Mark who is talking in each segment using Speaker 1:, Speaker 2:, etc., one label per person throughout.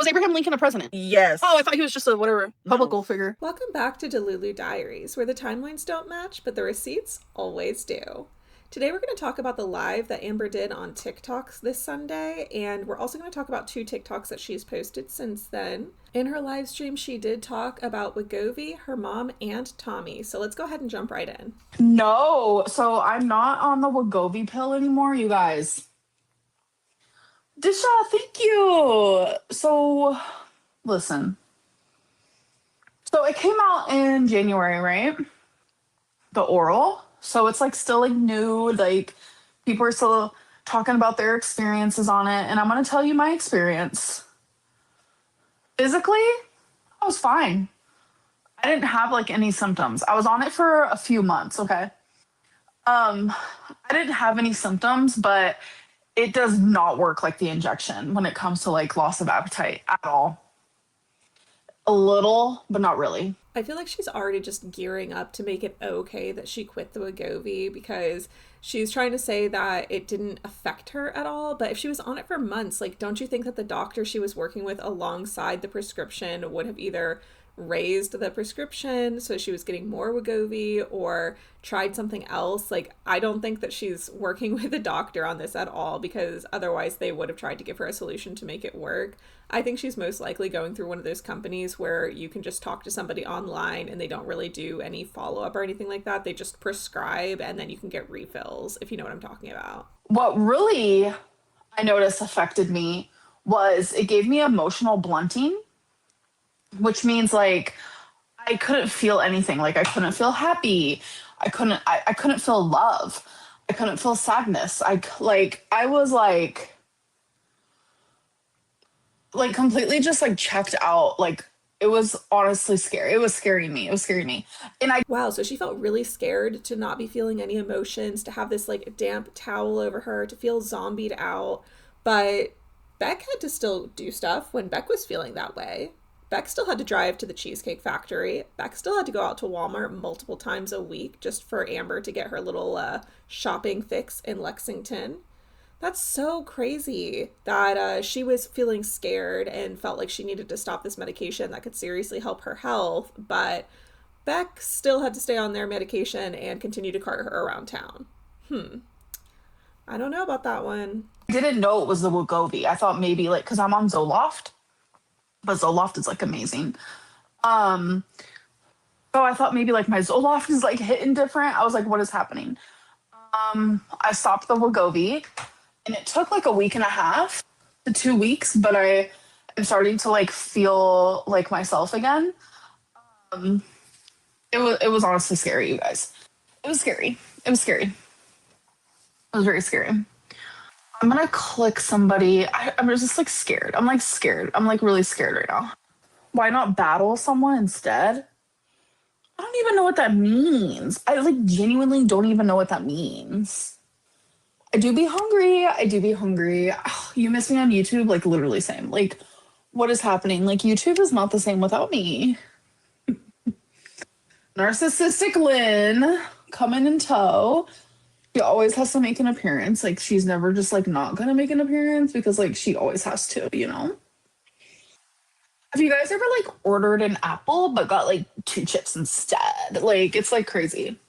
Speaker 1: Was Abraham Lincoln a president?
Speaker 2: Yes.
Speaker 1: Oh, I thought he was just a whatever publical figure.
Speaker 3: Welcome back to Delulu Diaries, where the timelines don't match, but the receipts always do. Today we're going to talk about the live that Amber did on TikToks this Sunday, and we're also going to talk about 2 TikToks that she's posted since then. In her live stream, she did talk about Wegovy, her mom, and Tommy. So let's go ahead and jump right in.
Speaker 4: No, so I'm not on the Wegovy pill anymore, you guys. Disha, thank you. So, listen. So it came out in January, right? The oral. So it's like still like new, like people are still talking about their experiences on it. And I'm going to tell you my experience. Physically, I was fine. I didn't have like any symptoms. I was on it for a few months, okay? I didn't have any symptoms, but it does not work like the injection when it comes to like loss of appetite at all. A little, but not really.
Speaker 3: I feel like she's already just gearing up to make it okay that she quit the Wegovy because she's trying to say that it didn't affect her at all. But if she was on it for months, like, don't you think that the doctor she was working with alongside the prescription would have either raised the prescription so she was getting more Wegovy or tried something else? Like, I don't think that she's working with a doctor on this at all, because otherwise they would have tried to give her a solution to make it work. I think she's most likely going through one of those companies where you can just talk to somebody online and they don't really do any follow-up or anything like that. They just prescribe and then you can get refills, if you know what I'm talking about.
Speaker 4: What really I noticed affected me was it gave me emotional blunting, which means like I couldn't feel anything. Like I couldn't feel happy. I couldn't feel love. I couldn't feel sadness. I was completely just like checked out. Like it was honestly scary. It was scaring me. And
Speaker 3: Wow, so she felt really scared to not be feeling any emotions, to have this like damp towel over her, to feel zombied out. But Beck had to still do stuff when Beck was feeling that way. Beck still had to drive to the Cheesecake Factory. Beck still had to go out to Walmart multiple times a week just for Amber to get her little shopping fix in Lexington. That's so crazy that she was feeling scared and felt like she needed to stop this medication that could seriously help her health, but Beck still had to stay on their medication and continue to cart her around town. I don't know about that one.
Speaker 4: I didn't know it was the Wegovy. I thought maybe like, because I'm on Zoloft, but Zoloft is like amazing. So I thought maybe like my Zoloft is like hitting different. I was like, what is happening? I stopped the Wegovy. And it took like a week and a half to 2 weeks, but I am starting to like feel like myself again. It was honestly scary, you guys. It was scary. It was very scary. I'm gonna click somebody. I'm just like scared. I'm like scared. I'm like really scared right now. Why not battle someone instead? I don't even know what that means. I like genuinely don't even know what that means. I do be hungry. Oh, you miss me on YouTube? Like, literally same. Like, what is happening? Like, YouTube is not the same without me. Narcissistic Lynn coming in tow. She always has to make an appearance. Like, she's never just, like, not gonna make an appearance because, like, she always has to, you know? Have you guys ever, like, ordered an apple but got, like, 2 chips instead? Like, it's, like, crazy.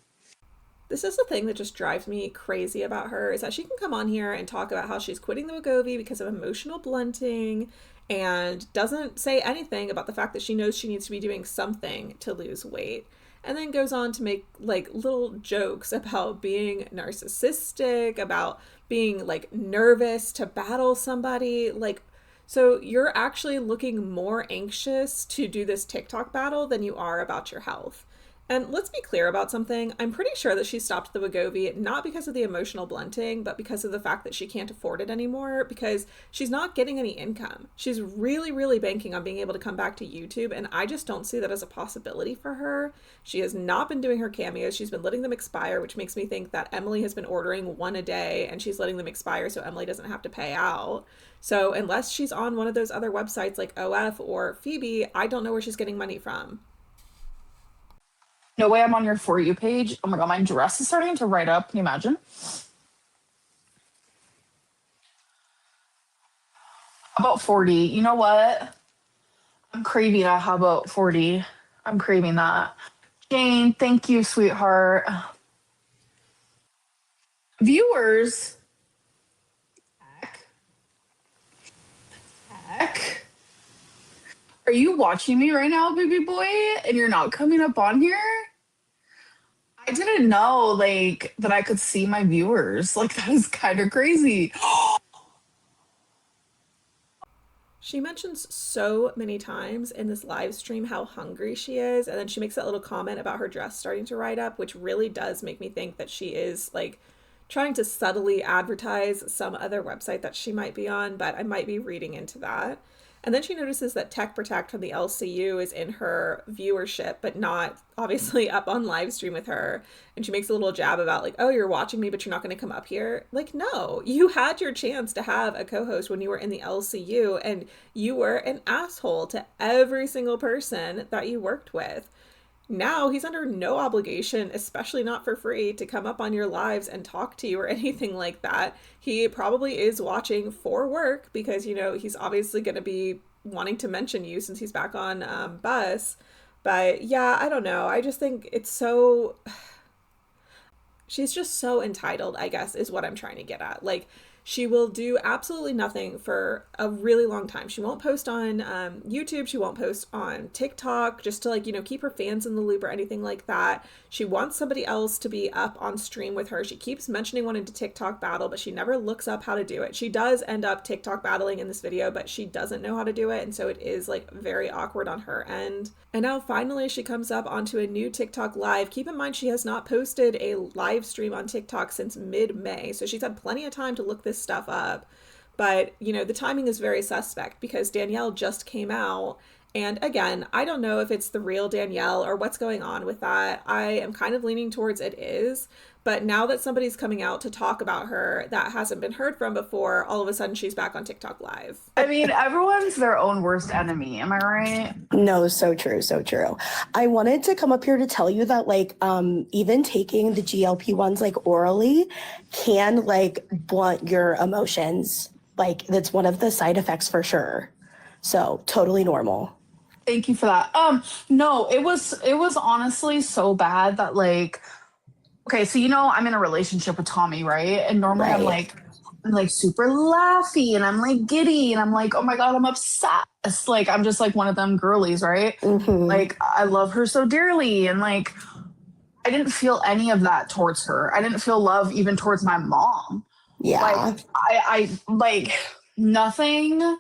Speaker 3: This is the thing that just drives me crazy about her, is that she can come on here and talk about how she's quitting the Wegovy because of emotional blunting and doesn't say anything about the fact that she knows she needs to be doing something to lose weight. And then goes on to make like little jokes about being narcissistic, about being like nervous to battle somebody. Like, so you're actually looking more anxious to do this TikTok battle than you are about your health. And let's be clear about something. I'm pretty sure that she stopped the Wegovy not because of the emotional blunting, but because of the fact that she can't afford it anymore, because she's not getting any income. She's really, really banking on being able to come back to YouTube, and I just don't see that as a possibility for her. She has not been doing her cameos. She's been letting them expire, which makes me think that Emily has been ordering 1 a day, and she's letting them expire so Emily doesn't have to pay out. So unless she's on one of those other websites like OF or Phoebe, I don't know where she's getting money from.
Speaker 4: No way I'm on your For You page. Oh my God, my dress is starting to write up. Can you imagine? About 40. You know what? I'm craving a how about 40. I'm craving that. Jane, thank you, sweetheart. Viewers, heck, are you watching me right now, baby boy? And you're not coming up on here? I didn't know like that I could see my viewers. Like that is kind of crazy.
Speaker 3: She mentions so many times in this live stream how hungry she is, and then she makes that little comment about her dress starting to ride up, which really does make me think that she is like trying to subtly advertise some other website that she might be on, but I might be reading into that. And then she notices that Tech Protect from the LCU is in her viewership, but not obviously up on live stream with her. And she makes a little jab about, like, oh, you're watching me, but you're not going to come up here. Like, no, you had your chance to have a co host when you were in the LCU, and you were an asshole to every single person that you worked with. Now he's under no obligation, especially not for free, to come up on your lives and talk to you or anything like that. He probably is watching for work because, you know, he's obviously going to be wanting to mention you since he's back on bus. But yeah, I don't know. I just think it's so. She's just so entitled, I guess, is what I'm trying to get at. Like, she will do absolutely nothing for a really long time. She won't post on YouTube. She won't post on TikTok just to, like, you know, keep her fans in the loop or anything like that. She wants somebody else to be up on stream with her. She keeps mentioning wanting to TikTok battle, but she never looks up how to do it. She does end up TikTok battling in this video, but she doesn't know how to do it. And so it is, like, very awkward on her end. And now finally she comes up onto a new TikTok live. Keep in mind she has not posted a live stream on TikTok since mid-May. So she's had plenty of time to look this stuff up. But, you know, the timing is very suspect because Danielle just came out. And again, I don't know if it's the real Danielle or what's going on with that. I am kind of leaning towards it is. But now that somebody's coming out to talk about her that hasn't been heard from before, all of a sudden she's back on TikTok live.
Speaker 4: I mean, everyone's their own worst enemy. Am I right?
Speaker 2: No, so true, so true. I wanted to come up here to tell you that, like, even taking the GLP-1s, like, orally can, like, blunt your emotions. Like, that's one of the side effects for sure. So, totally normal.
Speaker 4: Thank you for that. No, it was honestly so bad that, like, okay, so you know I'm in a relationship with Tommy, right? And normally
Speaker 2: Right.
Speaker 4: I'm like super laughy and I'm like giddy and I'm like, oh my God, I'm obsessed. Like I'm just like one of them girlies, right?
Speaker 2: Mm-hmm.
Speaker 4: Like I love her so dearly. And like I didn't feel any of that towards her. I didn't feel love even towards my mom.
Speaker 2: Yeah.
Speaker 4: Like I like nothing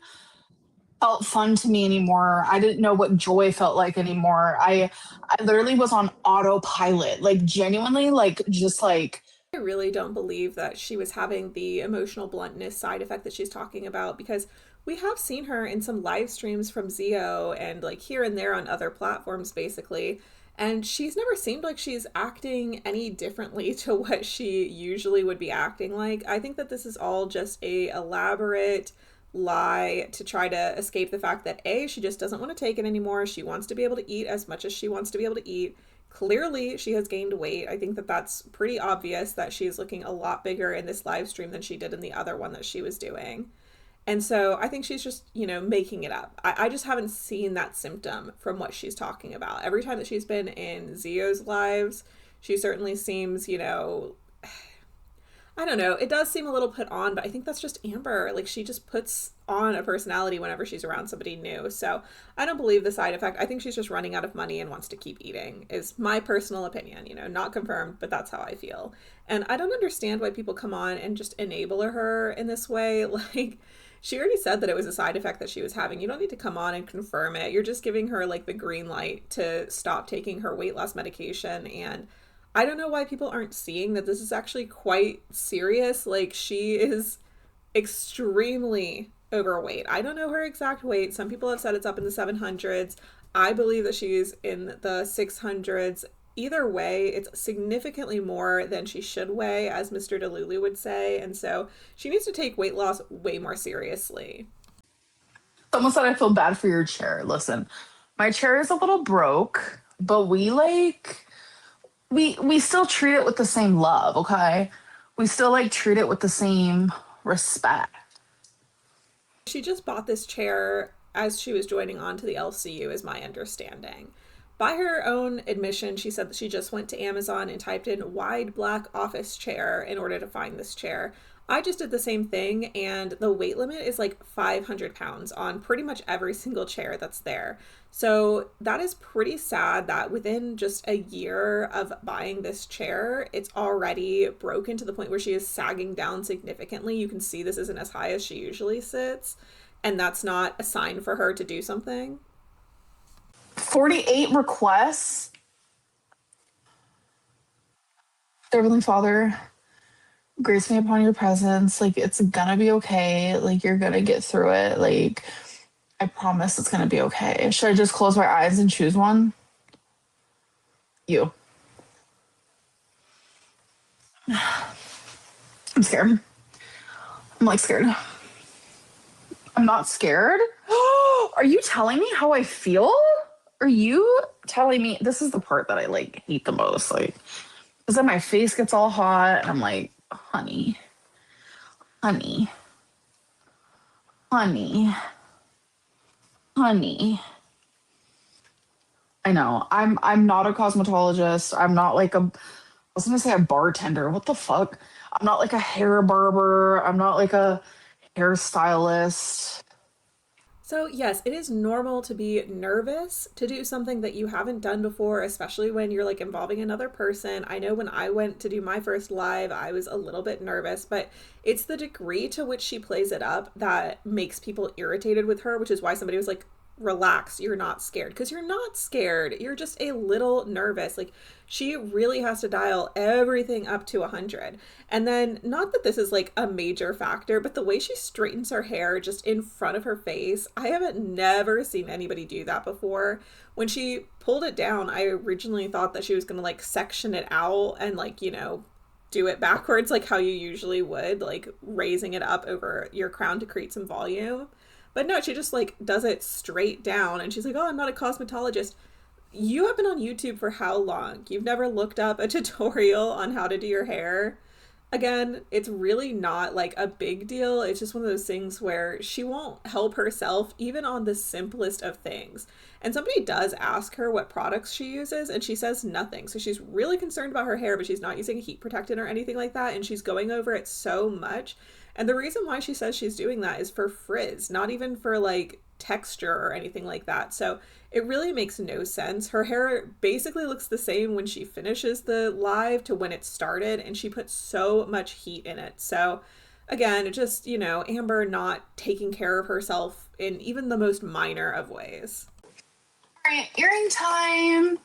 Speaker 4: felt fun to me anymore. I didn't know what joy felt like anymore. I literally was on autopilot, like genuinely, like just like.
Speaker 3: I really don't believe that she was having the emotional bluntness side effect that she's talking about because we have seen her in some live streams from Zio and like here and there on other platforms basically. And she's never seemed like she's acting any differently to what she usually would be acting like. I think that this is all just a elaborate lie to try to escape the fact that A, she just doesn't want to take it anymore. She wants to be able to eat as much as she wants to be able to eat. Clearly, she has gained weight. I think that that's pretty obvious that she's looking a lot bigger in this live stream than she did in the other one that she was doing. And so I think she's just, you know, making it up. I just haven't seen that symptom from what she's talking about. Every time that she's been in Zio's lives, she certainly seems, you know, I don't know. It does seem a little put on, but I think that's just Amber. Like, she just puts on a personality whenever she's around somebody new. So I don't believe the side effect. I think she's just running out of money and wants to keep eating, is my personal opinion. You know, not confirmed, but that's how I feel. And I don't understand why people come on and just enable her in this way. Like, she already said that it was a side effect that she was having. You don't need to come on and confirm it. You're just giving her, like, the green light to stop taking her weight loss medication. And I don't know why people aren't seeing that this is actually quite serious. Like, she is extremely overweight. I don't know her exact weight. Some people have said it's up in the 700s. I believe that she's in the 600s. Either way, it's significantly more than she should weigh, as Mr. DeLuly would say. And so she needs to take weight loss way more seriously.
Speaker 4: Someone said I feel bad for your chair. Listen, my chair is a little broke, but we still treat it with the same love, okay? We still like treat it with the same respect.
Speaker 3: She just bought this chair as she was joining on to the LCU, is my understanding. By her own admission, she said that she just went to Amazon and typed in wide black office chair in order to find this chair. I just did the same thing, and the weight limit is like 500 pounds on pretty much every single chair that's there. So that is pretty sad that within just a year of buying this chair, it's already broken to the point where she is sagging down significantly. You can see this isn't as high as she usually sits, and that's not a sign for her to do something.
Speaker 4: 48 requests. Heavenly Father, grace me upon your presence. Like, it's gonna be okay. Like, you're gonna get through it. Like, I promise it's gonna be okay. Should I just close my eyes and choose one? You. I'm scared. I'm like scared. I'm not scared. Are you telling me how I feel? Are you telling me? This is the part that I like hate the most. Like, because then my face gets all hot and I'm like, honey, honey, honey, honey. I know. I'm not a cosmetologist. I'm not like I was gonna say a bartender. What the fuck? I'm not like a hair barber. I'm not like a hairstylist.
Speaker 3: So yes, it is normal to be nervous to do something that you haven't done before, especially when you're like involving another person. I know when I went to do my first live, I was a little bit nervous, but it's the degree to which she plays it up that makes people irritated with her, which is why somebody was like, relax, you're not scared, because you're not scared, you're just a little nervous. Like, she really has to dial everything up to 100. And then, not that this is like a major factor, but the way she straightens her hair just in front of her face, I haven't never seen anybody do that before. When she pulled it down, I originally thought that she was gonna like section it out and like, you know, do it backwards like how you usually would, like raising it up over your crown to create some volume. But no, she just like does it straight down, and she's like, oh, I'm not a cosmetologist. You have been on YouTube for how long? You've never looked up a tutorial on how to do your hair? Again, it's really not like a big deal. It's just one of those things where she won't help herself even on the simplest of things. And somebody does ask her what products she uses, and she says nothing. So she's really concerned about her hair, but she's not using heat protectant or anything like that. And she's going over it so much. And the reason why she says she's doing that is for frizz, not even for like texture or anything like that. So it really makes no sense. Her hair basically looks the same when she finishes the live to when it started, and she puts so much heat in it. So again, just, you know, Amber not taking care of herself in even the most minor of ways.
Speaker 4: All right, earring time.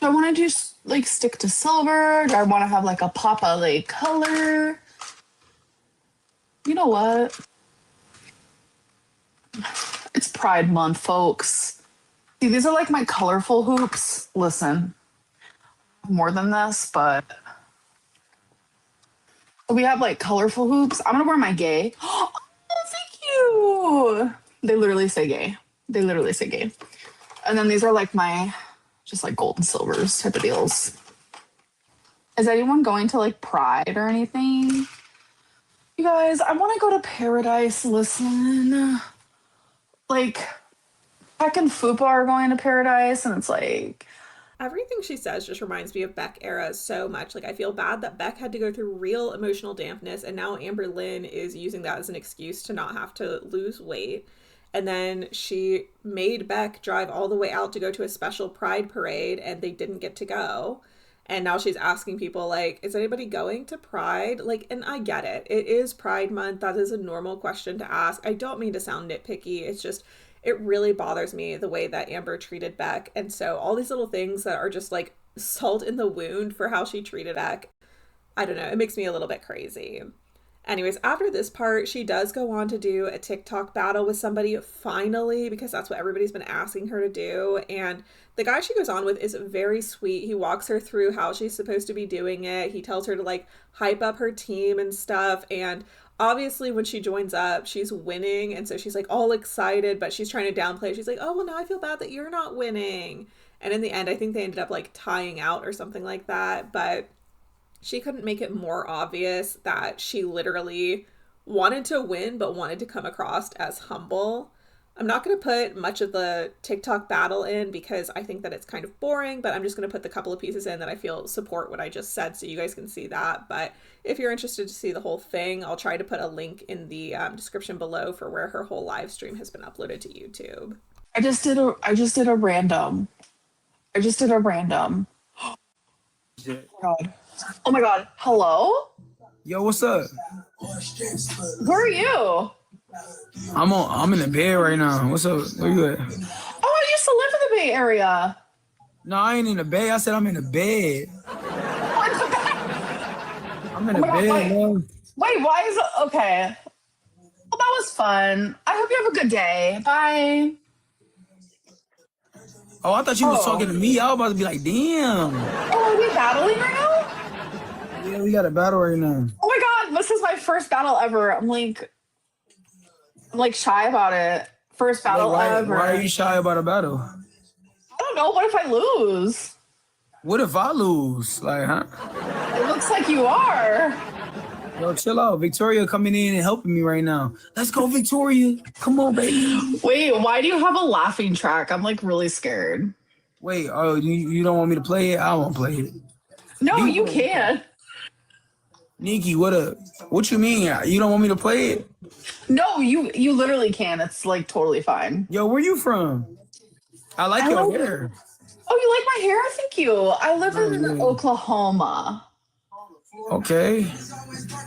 Speaker 4: Do I want to just like stick to silver? Do I want to have like a pop of like color? You know what? It's Pride Month, folks. See, these are like my colorful hoops. Listen, more than this, but we have like colorful hoops. I'm gonna wear my gay. Oh, thank you. They literally say gay. They literally say gay. And then these are like my just like gold and silvers type of deals. Is anyone going to like Pride or anything? You guys, I want to go to Paradise. Listen, like, Beck and Fupa are going to Paradise, and it's like...
Speaker 3: Everything she says just reminds me of Beck era so much. Like, I feel bad that Beck had to go through real emotional dampness, and now Amberlynn is using that as an excuse to not have to lose weight. And then she made Beck drive all the way out to go to a special Pride parade, and they didn't get to go. And now she's asking people, like, is anybody going to Pride? Like, and I get it. It is Pride Month. That is a normal question to ask. I don't mean to sound nitpicky. It's just, it really bothers me the way that Amber treated Beck. And so all these little things that are just, like, salt in the wound for how she treated Beck, I don't know. It makes me a little bit crazy. Anyways, after this part, she does go on to do a TikTok battle with somebody, finally, because that's what everybody's been asking her to do. And the guy she goes on with is very sweet. He walks her through how she's supposed to be doing it. He tells her to like hype up her team and stuff. And obviously when she joins up, she's winning. And so she's like all excited, but she's trying to downplay it. She's like, oh, well, now I feel bad that you're not winning. And in the end, I think they ended up like tying out or something like that. But she couldn't make it more obvious that she literally wanted to win, but wanted to come across as humble. I'm not going to put much of the TikTok battle in because I think that it's kind of boring, but I'm just going to put the couple of pieces in that I feel support what I just said so you guys can see that. But if you're interested to see the whole thing, I'll try to put a link in the description below for where her whole live stream has been uploaded to YouTube.
Speaker 4: I just did a random. I just did a random. God. Oh my God. Hello?
Speaker 5: Yo, what's up?
Speaker 4: Where are you?
Speaker 5: I'm in the bed right now. What's up? Where you at?
Speaker 4: Oh, I used to live in the Bay Area.
Speaker 5: No, I ain't in the bed. I said I'm in the bed. I'm in the
Speaker 4: God,
Speaker 5: bed, man.
Speaker 4: Wait, why is it okay? Well, that was fun. I hope you have a good day. Bye.
Speaker 5: Oh, I thought you was talking to me. I was about to be like, damn.
Speaker 4: Oh, are we battling right now?
Speaker 5: Yeah, we got a battle right now.
Speaker 4: Oh my God, this is my first battle ever. I'm like shy about it. First battle ever.
Speaker 5: Why are you shy about a battle?
Speaker 4: I don't know. What if I lose?
Speaker 5: What if I lose? Like, huh?
Speaker 4: It looks like you are.
Speaker 5: Yo, chill out. Victoria coming in and helping me right now. Let's go, Victoria. Come on, baby.
Speaker 4: Wait, why do you have a laughing track? I'm like really scared.
Speaker 5: Wait, oh, you don't want me to play it? I won't play it.
Speaker 4: No, you can.
Speaker 5: Nikki, what up? What you mean? You don't want me to play it?
Speaker 4: No, you literally can. It's like totally fine.
Speaker 5: Yo, where you from? I like your hair.
Speaker 4: Oh, you like my hair? Thank you. I live in Oklahoma.
Speaker 5: Okay.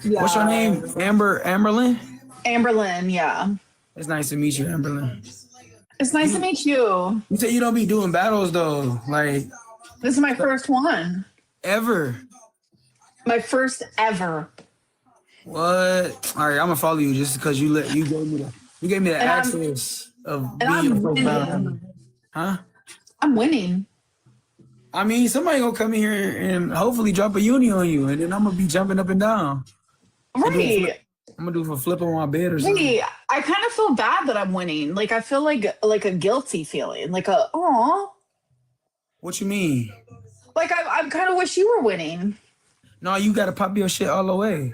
Speaker 4: Yeah.
Speaker 5: What's your name? Amberlynn?
Speaker 4: Amberlynn, yeah.
Speaker 5: It's nice to meet you, Amberlynn.
Speaker 4: It's nice to meet you.
Speaker 5: You say you don't be doing battles though, like
Speaker 4: This is my first one.
Speaker 5: ever.
Speaker 4: My first ever.
Speaker 5: What? All right, I'm gonna follow you just because you gave me the access of being a pro battle. Huh?
Speaker 4: I'm winning.
Speaker 5: I mean, somebody gonna come in here and hopefully drop a uni on you, and then I'm gonna be jumping up and down.
Speaker 4: Right.
Speaker 5: I'm gonna do for flip on my bed or something.
Speaker 4: Hey, I kind of feel bad that I'm winning. Like I feel like a guilty feeling. Like aw.
Speaker 5: What you mean?
Speaker 4: Like I kind of wish you were winning.
Speaker 5: No, you gotta pop your shit all the way.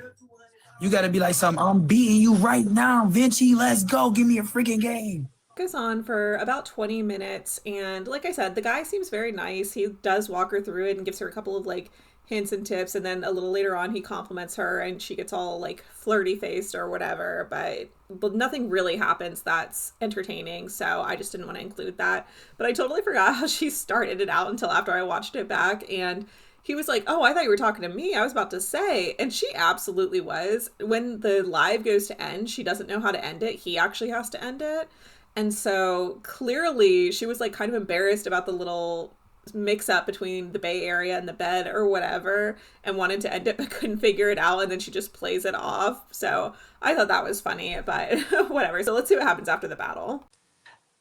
Speaker 5: You gotta be like something. I'm beating you right now, Vinci. Let's go. Give me a freaking game.
Speaker 3: Goes on for about 20 minutes, and like I said, the guy seems very nice. He does walk her through it and gives her a couple of like hints and tips, and then a little later on he compliments her and she gets all like flirty faced or whatever, but nothing really happens that's entertaining, so I just didn't want to include that. But I totally forgot how she started it out until after I watched it back, and he was like, oh, I thought you were talking to me. I was about to say. And she absolutely was. When the live goes to end, she doesn't know how to end it. He actually has to end it. And so clearly she was like kind of embarrassed about the little mix up between the Bay Area and the bed or whatever and wanted to end it but couldn't figure it out, and then she just plays it off. So I thought that was funny, but whatever. So let's see what happens after the battle.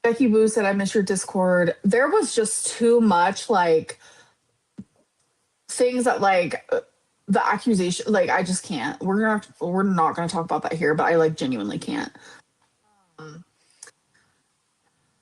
Speaker 4: Becky Boo said, I miss your Discord. There was just too much like things that like the accusation, like I just can't. We're not gonna talk about that here, but I like genuinely can't.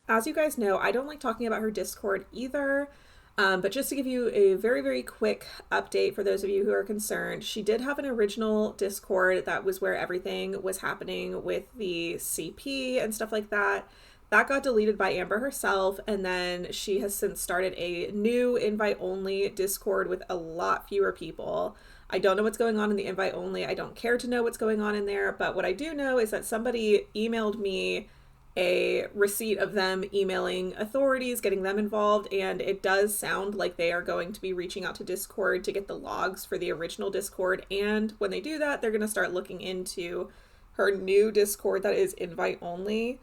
Speaker 3: As you guys know, I don't like talking about her Discord either, but just to give you a very, very quick update for those of you who are concerned, she did have an original Discord that was where everything was happening with the CP and stuff like that. That got deleted by Amber herself, and then she has since started a new invite-only Discord with a lot fewer people. I don't know what's going on in the invite-only. I don't care to know what's going on in there, but what I do know is that somebody emailed me a receipt of them emailing authorities, getting them involved, and it does sound like they are going to be reaching out to Discord to get the logs for the original Discord, and when they do that, they're going to start looking into her new Discord that is invite-only.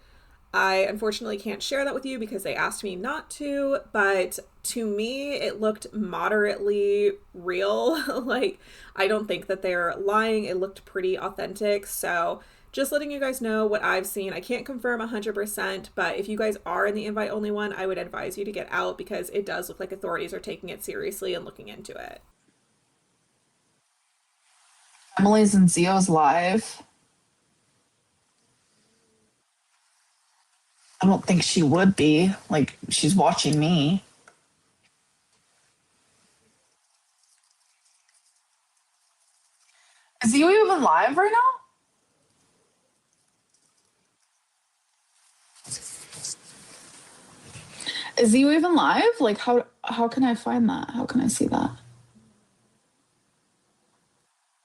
Speaker 3: I unfortunately can't share that with you because they asked me not to, but to me, it looked moderately real. Like, I don't think that they're lying. It looked pretty authentic. So just letting you guys know what I've seen. I can't confirm 100%, but if you guys are in the invite-only one, I would advise you to get out because it does look like authorities are taking it seriously and looking into it.
Speaker 4: Emily's in Zio's live. I don't think she would be. Like, she's watching me. Is Zio even live right now? Is he even live? Like, how can I find that? How can I see that?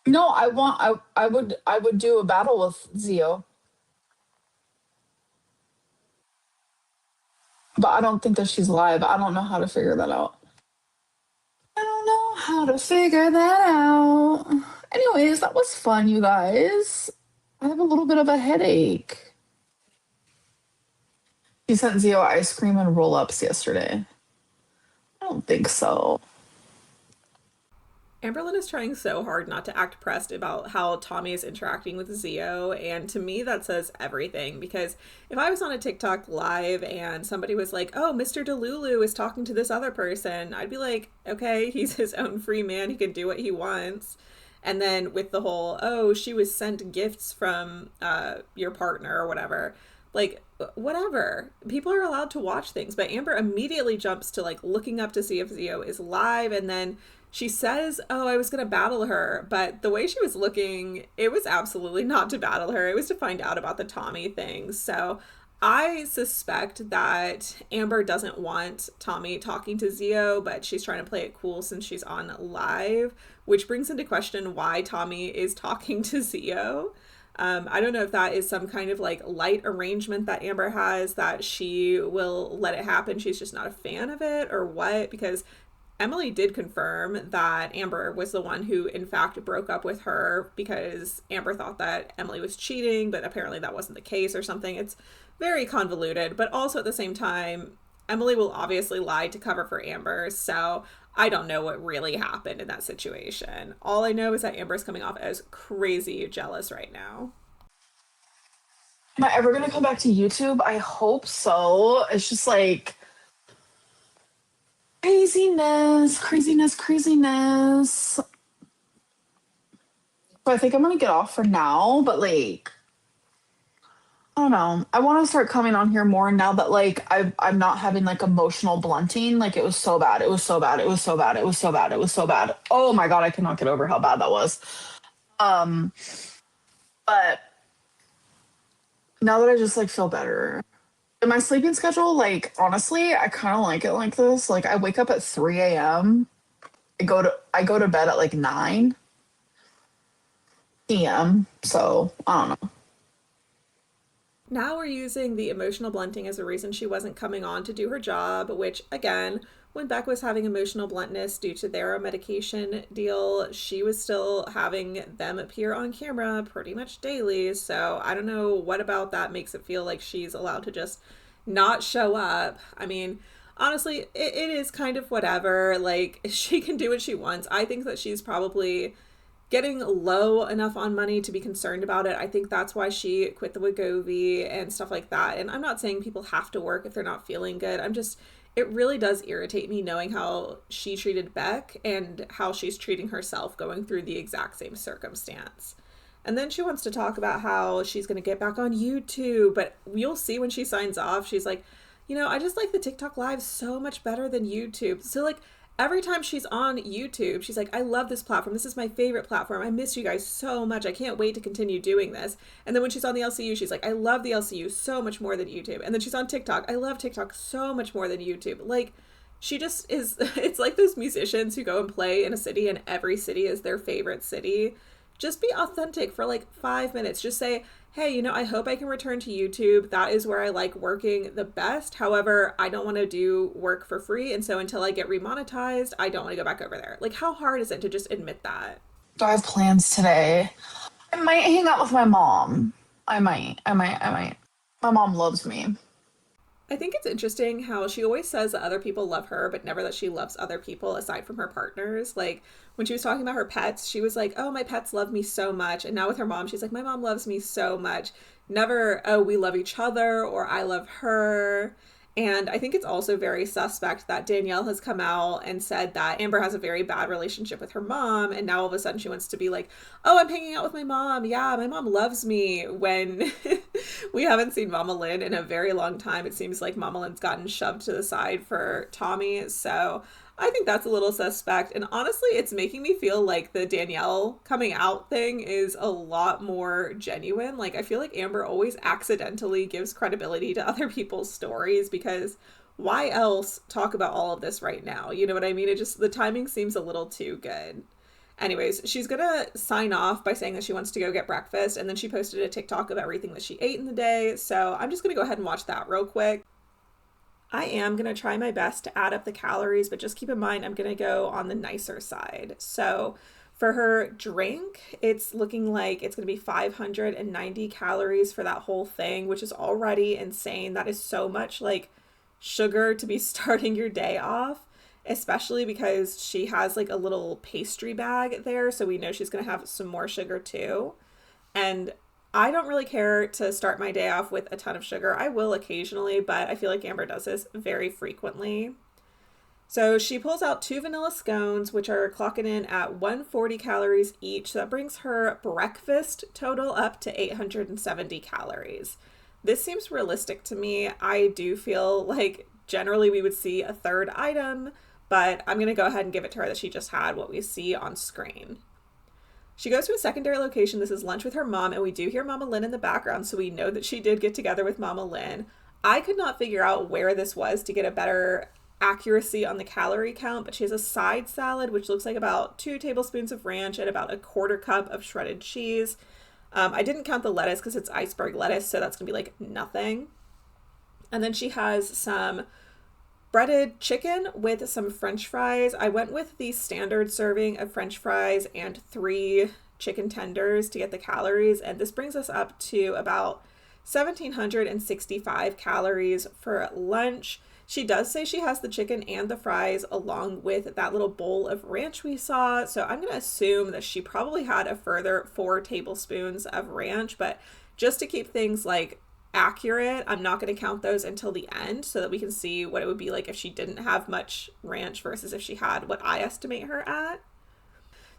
Speaker 4: No, I would do a battle with Zio. But I don't think that she's live. I don't know how to figure that out. I don't know how to figure that out. Anyways, that was fun, you guys. I have a little bit of a headache. She sent Zio ice cream and roll-ups yesterday. I don't think so.
Speaker 3: Amberlynn is trying so hard not to act pressed about how Tommy is interacting with Zio, and to me that says everything, because if I was on a TikTok live and somebody was like, oh, Mr. Delulu is talking to this other person, I'd be like, okay, he's his own free man, he can do what he wants. And then with the whole, oh, she was sent gifts from your partner or whatever, like, whatever. People are allowed to watch things, but Amber immediately jumps to like looking up to see if Zio is live, and then she says, oh, I was going to battle her, but the way she was looking, it was absolutely not to battle her. It was to find out about the Tommy thing. So I suspect that Amber doesn't want Tommy talking to Zio, but she's trying to play it cool since she's on live, which brings into question why Tommy is talking to Zio. I don't know if that is some kind of like light arrangement that Amber has, that she will let it happen. She's just not a fan of it, or what, because Emily did confirm that Amber was the one who, in fact, broke up with her because Amber thought that Emily was cheating, but apparently that wasn't the case or something. It's very convoluted, but also at the same time, Emily will obviously lie to cover for Amber, so I don't know what really happened in that situation. All I know is that Amber's coming off as crazy jealous right now.
Speaker 4: Am I ever going to come back to YouTube? I hope so. It's just like craziness. So I think I'm gonna get off for now, but like, I don't know. I want to start coming on here more now that like I'm not having like emotional blunting. Like, it was so bad. It was so bad. It was so bad. It was so bad. It was so bad. Oh my God, I cannot get over how bad that was. But now that I just like feel better. And my sleeping schedule, like, honestly, I kind of like it like this. Like, I wake up at 3 a.m. I go to bed at like 9 p.m. So I don't know.
Speaker 3: Now we're using the emotional blunting as a reason she wasn't coming on to do her job, which, again, when Beck was having emotional bluntness due to their medication deal, she was still having them appear on camera pretty much daily. So I don't know what about that makes it feel like she's allowed to just not show up. I mean, honestly, it is kind of whatever. Like, she can do what she wants. I think that she's probably getting low enough on money to be concerned about it. I think that's why she quit the Wegovy and stuff like that. And I'm not saying people have to work if they're not feeling good. It really does irritate me knowing how she treated Beck and how she's treating herself going through the exact same circumstance. And then she wants to talk about how she's going to get back on YouTube, but you'll see when she signs off, she's like, I just like the TikTok live so much better than YouTube. So like, every time she's on YouTube, she's like, I love this platform. This is my favorite platform. I miss you guys so much. I can't wait to continue doing this. And then when she's on the LCU, she's like, I love the LCU so much more than YouTube. And then she's on TikTok. I love TikTok so much more than YouTube. Like, she just is, it's like those musicians who go and play in a city and every city is their favorite city. Just be authentic for like 5 minutes. Just say, hey, I hope I can return to YouTube. That is where I like working the best. However, I don't want to do work for free. And so until I get remonetized, I don't want to go back over there. Like, how hard is it to just admit that?
Speaker 4: Do I have plans today? I might hang out with my mom. I might. My mom loves me.
Speaker 3: I think it's interesting how she always says that other people love her, but never that she loves other people aside from her partners. Like, when she was talking about her pets, she was like, oh, my pets love me so much. And now with her mom, she's like, my mom loves me so much. Never, oh, we love each other or I love her. And I think it's also very suspect that Danielle has come out and said that Amber has a very bad relationship with her mom. And now all of a sudden she wants to be like, oh, I'm hanging out with my mom. Yeah, my mom loves me. When we haven't seen Mamalynn in a very long time. It seems like Mamalynn's gotten shoved to the side for Tommy. So I think that's a little suspect. And honestly, it's making me feel like the Danielle coming out thing is a lot more genuine. Like, I feel like Amber always accidentally gives credibility to other people's stories because why else talk about all of this right now? You know what I mean? It just, the timing seems a little too good. Anyways, she's gonna sign off by saying that she wants to go get breakfast, and then she posted a TikTok of everything that she ate in the day, so I'm just gonna go ahead and watch that real quick. I am gonna try my best to add up the calories, but just keep in mind I'm gonna go on the nicer side. So for her drink, it's looking like it's gonna be 590 calories for that whole thing, which is already insane. That is so much like sugar to be starting your day off, especially because she has like a little pastry bag there, so we know she's going to have some more sugar too. And I don't really care to start my day off with a ton of sugar. I will occasionally, but I feel like Amber does this very frequently. So she pulls out 2 vanilla scones, which are clocking in at 140 calories each. So that brings her breakfast total up to 870 calories. This seems realistic to me. I do feel like generally we would see a third item, but I'm going to go ahead and give it to her that she just had what we see on screen. She goes to a secondary location. This is lunch with her mom, and we do hear Mamalynn in the background, so we know that she did get together with Mamalynn. I could not figure out where this was to get a better accuracy on the calorie count, but she has a side salad, which looks like about 2 tablespoons of ranch and about a 1/4 cup of shredded cheese. I didn't count the lettuce because it's iceberg lettuce, so that's going to be like nothing. And then she has some breaded chicken with some French fries. I went with the standard serving of French fries and 3 chicken tenders to get the calories, and this brings us up to about 1,765 calories for lunch. She does say she has the chicken and the fries along with that little bowl of ranch we saw, so I'm going to assume that she probably had a further 4 tablespoons of ranch, but just to keep things like accurate, I'm not going to count those until the end so that we can see what it would be like if she didn't have much ranch versus if she had what I estimate her at.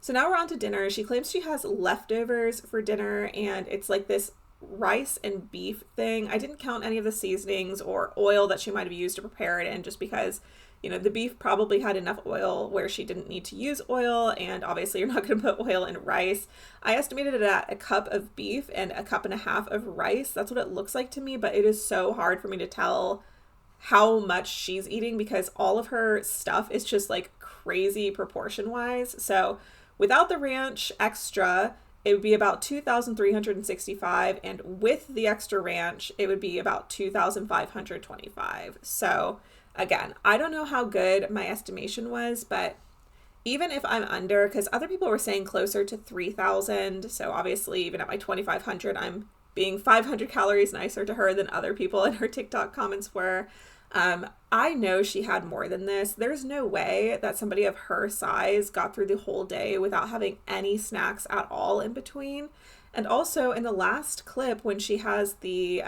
Speaker 3: So now we're on to dinner. She claims she has leftovers for dinner, and it's like this rice and beef thing. I didn't count any of the seasonings or oil that she might have used to prepare it in, just because, you know, the beef probably had enough oil where she didn't need to use oil, and obviously you're not going to put oil in rice. I estimated it at a cup of beef and a cup and a half of rice. That's what it looks like to me, but it is so hard for me to tell how much she's eating because all of her stuff is just like crazy proportion wise. So without the ranch extra, it would be about 2,365, and with the extra ranch, it would be about 2,525. So again, I don't know how good my estimation was, but even if I'm under, because other people were saying closer to 3,000, so obviously even at my 2,500, I'm being 500 calories nicer to her than other people in her TikTok comments were. I know she had more than this. There's no way that somebody of her size got through the whole day without having any snacks at all in between. And also in the last clip when she has the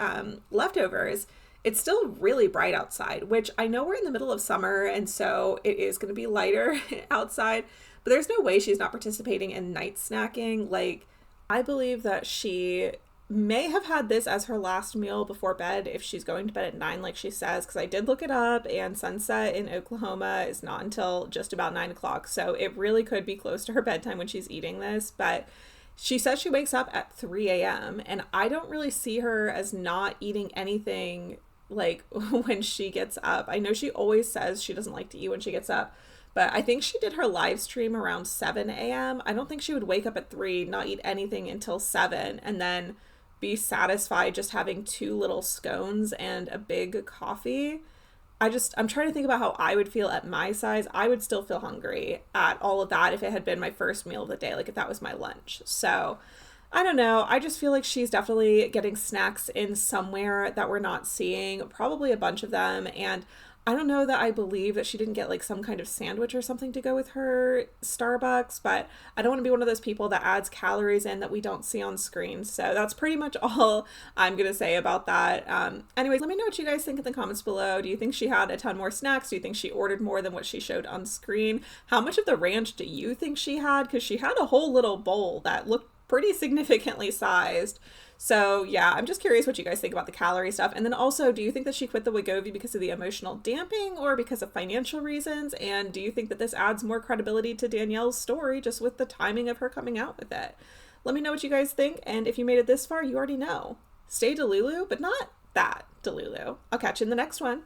Speaker 3: leftovers, it's still really bright outside, which I know we're in the middle of summer and so it is going to be lighter outside, but there's no way she's not participating in night snacking. Like, I believe that she may have had this as her last meal before bed if she's going to bed at 9 like she says, because I did look it up and sunset in Oklahoma is not until just about 9 o'clock, so it really could be close to her bedtime when she's eating this. But she says she wakes up at 3 a.m. and I don't really see her as not eating anything like when she gets up. I know she always says she doesn't like to eat when she gets up, but I think she did her live stream around 7 a.m. I don't think she would wake up at 3, not eat anything until 7, and then be satisfied just having 2 little scones and a big coffee. I'm trying to think about how I would feel at my size. I would still feel hungry at all of that if it had been my first meal of the day, like if that was my lunch. So I don't know. I just feel like she's definitely getting snacks in somewhere that we're not seeing, probably a bunch of them. And I don't know that I believe that she didn't get like some kind of sandwich or something to go with her Starbucks, but I don't want to be one of those people that adds calories in that we don't see on screen. So that's pretty much all I'm going to say about that. Anyways, let me know what you guys think in the comments below. Do you think she had a ton more snacks? Do you think she ordered more than what she showed on screen? How much of the ranch do you think she had? Because she had a whole little bowl that looked pretty significantly sized. So yeah, I'm just curious what you guys think about the calorie stuff. And then also, do you think that she quit the Wegovy because of the emotional damping or because of financial reasons? And do you think that this adds more credibility to Danielle's story just with the timing of her coming out with it? Let me know what you guys think. And if you made it this far, you already know. Stay Delulu, but not that Delulu. I'll catch you in the next one.